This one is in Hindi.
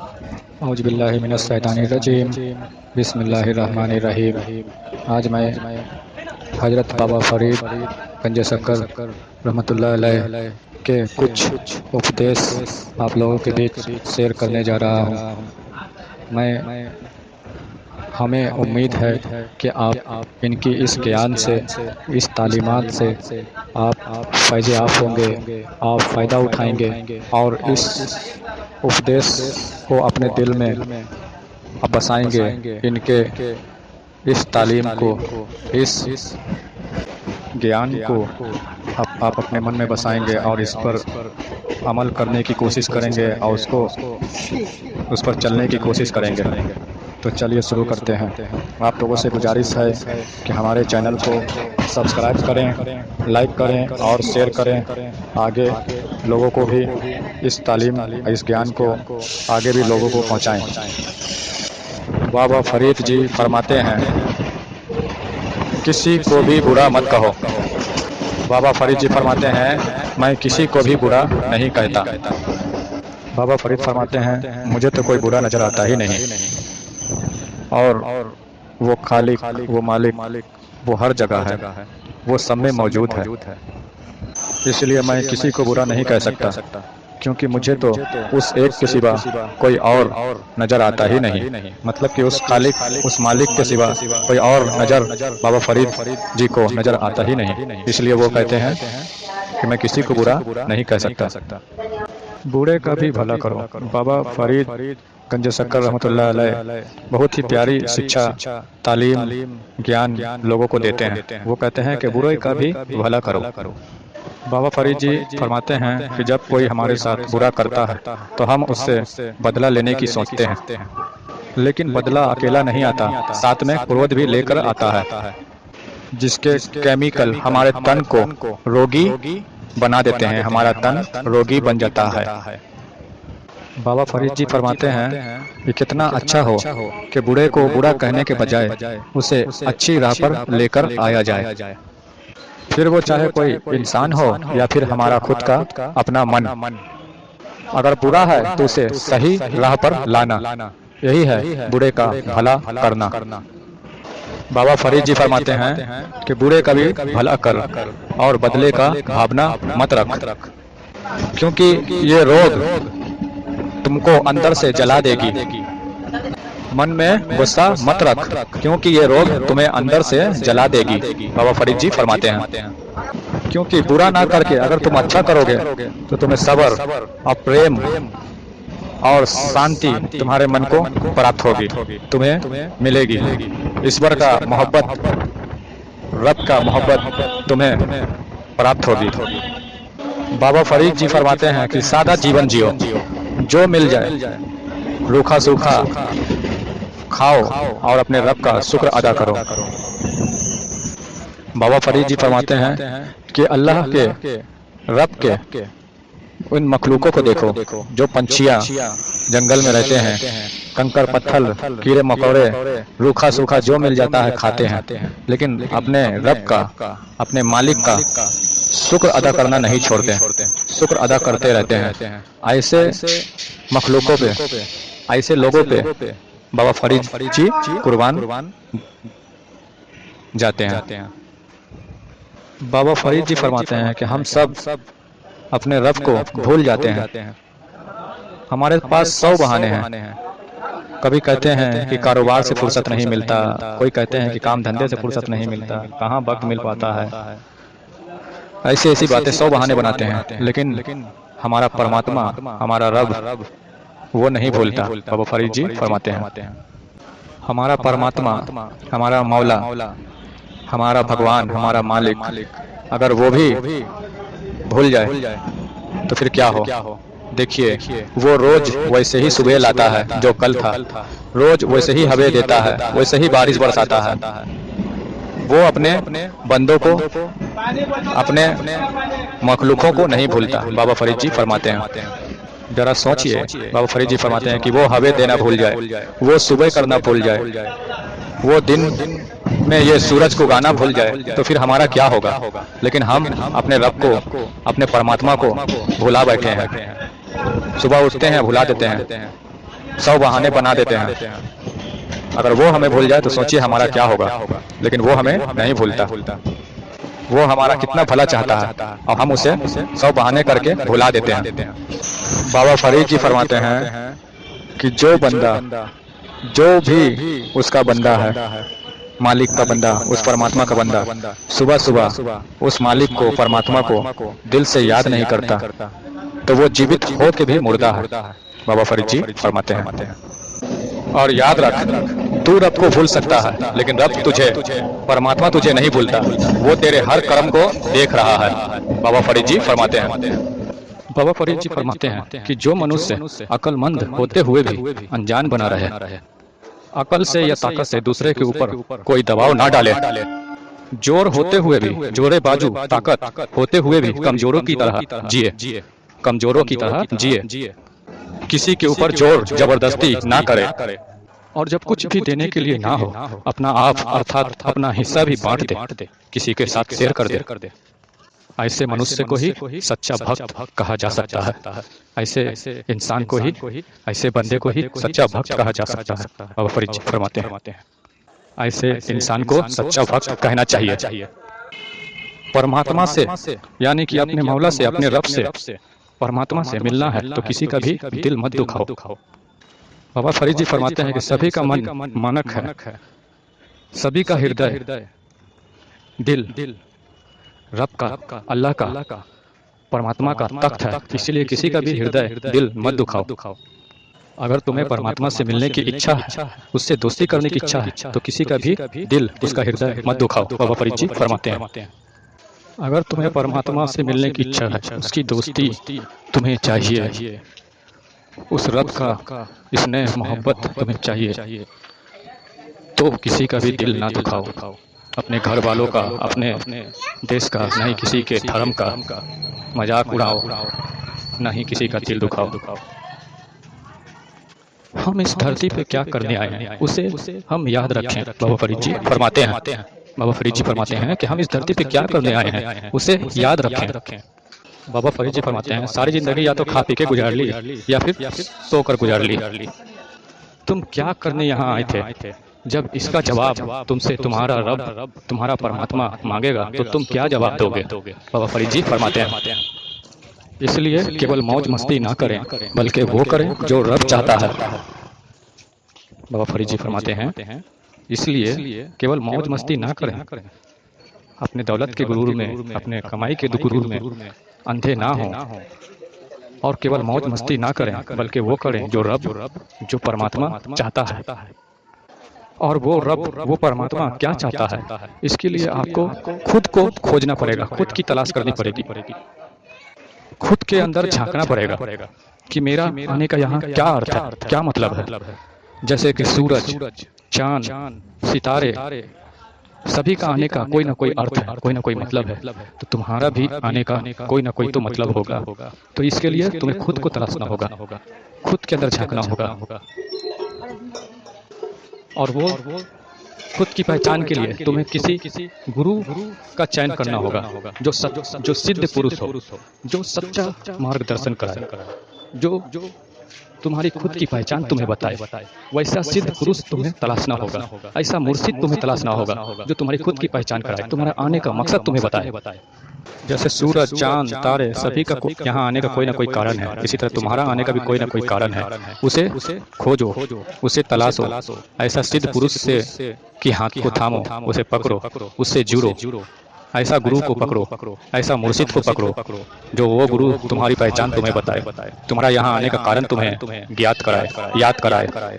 औज़ुबिल्लाहि मिनश्शैतानिर्रजीम बिस्मिल्लाहिर्रहमानिर्रहीम। आज मैं हज़रत बाबा फ़रीद गंज शक्कर रहमतुल्लाह अलैह के कुछ उपदेश आप लोगों के बीच शेयर करने जा रहा हूँ। मैं हमें उम्मीद है कि आप इनकी इस ज्ञान से, इस तालीमात से आप फ़ैज़ याफ़्त होंगे, आप फ़ायदा उठाएंगे और इस उपदेश को अपने दिल में आप बसाएंगे। इनके इस तालीम को, इस ज्ञान को आप अपने मन में बसाएंगे और इस पर अमल करने की कोशिश करेंगे और उस पर चलने की कोशिश करेंगे। तो चलिए शुरू करते हैं। आप लोगों से गुजारिश है कि हमारे चैनल को सब्सक्राइब करें, लाइक करें और शेयर करें। आगे लोगों को भी इस तालीम, इस ज्ञान को आगे भी लोगों को पहुंचाएं। बाबा फरीद जी फरमाते हैं, किसी को भी बुरा मत कहो। बाबा फरीद जी फरमाते हैं, मैं किसी को भी बुरा नहीं कहता। बाबा फरीद फरमाते हैं, मुझे तो कोई बुरा नज़र आता ही नहीं, और वो खालिक, वो मालिक, वो हर जगह है, वो सब में मौजूद है। इसलिए मैं किसी को बुरा नहीं कह सकता, क्योंकि मुझे तो उस एक के सिवा कोई और नज़र आता ही नहीं। मतलब कि उस खालिक, उस मालिक के सिवा कोई और नज़र बाबा फरीद जी को नज़र आता ही नहीं। इसलिए वो कहते हैं कि मैं किसी को बुरा नहीं कह सकता, बूढ़े का भी भला करो। बाबा फरीद गंज शक्कर रहमतुल्लाह अलैह बहुत ही प्यारी शिक्षा, तालीम, ज्ञान लोगों को देते हैं। वो कहते हैं कि बुरे का भी भला करो। बाबा फरीद जी फरमाते हैं कि जब कोई हमारे साथ बुरा करता है तो हम उससे बदला लेने की सोचते हैं, लेकिन बदला अकेला नहीं आता, साथ में क्रोध भी लेकर आता है, जिसके केमिकल हमारे तन को रोगी बना देते हैं। हमारा तन रोगी बन जाता है। बाबा फरीद जी फरमाते हैं कि कितना अच्छा हो कि बूढ़े को बुरा कहने के बजाय उसे अच्छी राह पर लेकर आया जाए। फिर वो चाहे कोई इंसान हो या फिर हमारा खुद का अपना मन, अगर बुरा है तो उसे सही राह पर लाना, यही है बूढ़े का भला करना। बाबा फरीद जी फरमाते हैं कि बूढ़े का भी भला कर और बदले का भावना मत रख, क्योंकि ये रोग तुमको अंदर से जला देगी। मन में गुस्सा मत रख, क्योंकि ये रोग तुम्हें अंदर से जला देगी। बाबा फरीद जी फरमाते हैं, क्योंकि बुरा ना करके अगर तुम अच्छा करोगे तो तुम्हें सब्र और प्रेम और शांति तुम्हारे मन को प्राप्त होगी, तुम्हें मिलेगी। ईश्वर का मोहब्बत, रब का मोहब्बत तुम्हें प्राप्त होगी। बाबा फरीद जी फरमाते हैं कि सादा जीवन जियो, जो मिल जाए रूखा सूखा खाओ और अपने रब का शुक्र अदा करो। बाबा फरीद जी फरमाते हैं कि अल्लाह के, रब के उन मखलूकों को देखो जो पंछियाँ जंगल में रहते हैं, कंकर पत्थर, कीड़े मकोड़े, रूखा सूखा जो मिल जाता है खाते हैं, लेकिन अपने रब का, अपने मालिक का शुक्र अदा करना नहीं छोड़ते, शुक्र अदा करते रहते हैं। ऐसे मखलूकों पे, ऐसे लोगों पे बाबा फरीद जी कुर्बान जाते हैं। बाबा फरीद जी फरमाते हैं कि हम सब अपने रब को भूल जाते हैं। हमारे पास 100 बहाने हैं। कभी कहते हैं कि कारोबार से फुर्सत नहीं मिलता, कोई कहते हैं कि काम धंधे से फुर्सत नहीं मिलता, कहाँ वक्त मिल पाता है। ऐसी ऐसी बातें 100 बहाने बनाते हैं, लेकिन हमारा परमात्मा, हमारा रब वो नहीं भूलता। बाबा फरीद जी फरमाते हैं, हमारा परमात्मा, हमारा मौला, हमारा भगवान, हमारा मालिक, अगर वो भी भूल जाए तो फिर क्या हो। देखिए, वो रोज वैसे ही सुबह लाता है जो कल था, रोज वैसे ही हवा देता है, वैसे ही बारिश बरसाता है। वो अपने बंदों को, अपने मखलूकों को नहीं भूलता। बाबा फरीद जी फरमाते हैं, जरा सोचिए, बाबा फरीद जी फरमाते हैं कि वो हवा देना भूल जाए, वो सुबह करना भूल जाए, वो दिन में ये सूरज को गाना भूल जाए, तो फिर हमारा क्या होगा। लेकिन हम अपने रब को, अपने परमात्मा को भुला बैठे हैं। सुबह उठते हैं भुला देते हैं, 100 बहाने बना देते हैं। अगर वो हमें भूल जाए तो सोचिए हमारा क्या होगा। लेकिन वो हमें नहीं भूलता। वो हमारा कितना भला चाहता है और हम उसे 100 बहाने करके भुला देते हैं। बाबा फरीद जी फरमाते हैं कि जो बंदा, जो भी उसका बंदा है, मालिक का बंदा, उस परमात्मा का बंदा, सुबह सुबह उस मालिक को, परमात्मा को दिल से याद नहीं करता तो वो जीवित हो के भी मुर्दा है। बाबा फरीद जी फरमाते हैं। और याद रख, तू रब को भूल सकता है लेकिन रब तुझे, परमात्मा तुझे नहीं भूलता। वो तेरे हर कर्म को देख रहा है। बाबा फरीद जी फरमाते हैं। बाबा फरीद जी फरमाते हैं कि जो मनुष्य अक्लमंद होते हुए भी अनजान बना रहे, अकल से या ताकत से दूसरे के ऊपर कोई दबाव ना डाले, जोर होते हुए भी, जोरे बाजू ताकत होते हुए भी कमजोरों की तरह जिए, कमजोरों की तरह जिए, किसी के ऊपर जोर जबरदस्ती ना करे, और जब कुछ भी देने के लिए ना हो अपना आप अर्थात अपना हिस्सा भी बांट दे, किसी के साथ शेयर कर दे। ऐसे मनुष्य को ही सच्चा भक्त कहा जा सकता है। ऐसे इंसान को ही, ऐसे बंदे को ही सच्चा भक्त कहा जा सकता है। बाबा फरीद जी फरमाते हैं ऐसे इंसान को सच्चा भक्त कहना चाहिए। परमात्मा से, यानी कि अपने मौला से, अपने रब से, परमात्मा से मिलना है तो किसी का भी दिल मत दुखाओ। बाबा फरीद जी फरमाते हैं कि सभी का मन मानक है, सभी का हृदय दिल रब का, अल्लाह का, परमात्मा का तख्त है। इसलिए किसी का भी हृदय दिल मत दुखाओ। अगर तुम्हें परमात्मा से मिलने की इच्छा है, उससे दोस्ती करने की इच्छा है तो किसी का भी दिल, उसका हृदय मत दुखाओ। बाबा फरीद जी फरमाते हैं अगर तुम्हें परमात्मा से मिलने की इच्छा है, उसकी दोस्ती तुम्हें चाहिए, उस रब का स्नेह मोहब्बत तुम्हें चाहिए, तो किसी का भी दिल ना दुखाओ। अपने घर वालों का, अपने देश का, नहीं किसी के धर्म का मजाक उड़ाओ, नहीं किसी का दिल दुखाओ। हम इस धरती पे क्या करने आए हैं उसे हम याद रखें। बाबा फरीद जी फरमाते हैं, बाबा फरीद जी फरमाते हैं कि हम इस धरती पे क्या करने आए हैं उसे याद रखें। बाबा फरीद जी फरमाते हैं सारी जिंदगी या तो खा पी के गुजार ली या फिर सो कर गुजार ली। तुम क्या करने यहाँ आए थे? जब इसका जवाब तुमसे तुम्हारा रब, तुम्हारा परमात्मा मांगेगा तो तुम क्या जवाब दोगे? बाबा फरीद जी फरमाते हैं इसलिए केवल मौज मस्ती ना करें बल्कि वो करें जो रब चाहता है। बाबा फरीद जी फरमाते हैं इसलिए केवल मौज मस्ती ना करें, अपने दौलत के गुरूर में, अपने कमाई के गुरूर में अंधे ना हों, और केवल मौज मस्ती ना करें बल्कि वो करें जो रब, जो परमात्मा चाहता है। और वो रब, वो परमात्मा क्या चाहता है, इसके लिए आपको खुद को खोजना पड़ेगा, खुद की तलाश करनी पड़ेगी, खुद के अंदर झांकना पड़ेगा कि मेरा आने का यहाँ क्या अर्थ है, क्या मतलब है। जैसे कि सूरज, चांद, सितारे, सभी का आने का कोई ना कोई अर्थ है, कोई ना कोई मतलब है, तो तुम्हारा भी आने का कोई ना कोई तो मतलब होगा। तो इसके लिए तुम्हें खुद को तलाशना होगा, खुद के अंदर झांकना होगा, और वो खुद की पहचान के लिए तुम्हें किसी गुरु का चयन करना होगा जो सिद्ध पुरुष हो, जो सच्चा मार्गदर्शन कराए, जो तुम्हारी खुद की पहचान तुम्हें बताए। वैसा सिद्ध पुरुष तुम्हें तलाशना होगा, ऐसा मुर्शिद तुम्हें तलाशना होगा जो तुम्हारी खुद की पहचान कराए, तुम्हारा आने का मकसद तुम्हें बताए। जैसे सूरज, चांद, तारे, सभी का यहाँ आने का कोई ना कोई कारण है, इसी तरह तुम्हारा आने का भी कोई ना कोई कारण है। उसे खोजो, उसे तलाशो, ऐसा सिद्ध पुरुष से की हाथ को थामो, उसे पकड़ो, उससे जुड़ो, ऐसा गुरु को पकड़ो, ऐसा मुर्शिद को पकड़ो जो वो गुरु तुम्हारी पहचान तुम्हें बताए, तुम्हारा यहाँ आने का कारण तुम्हें ज्ञात कराए, याद कराए।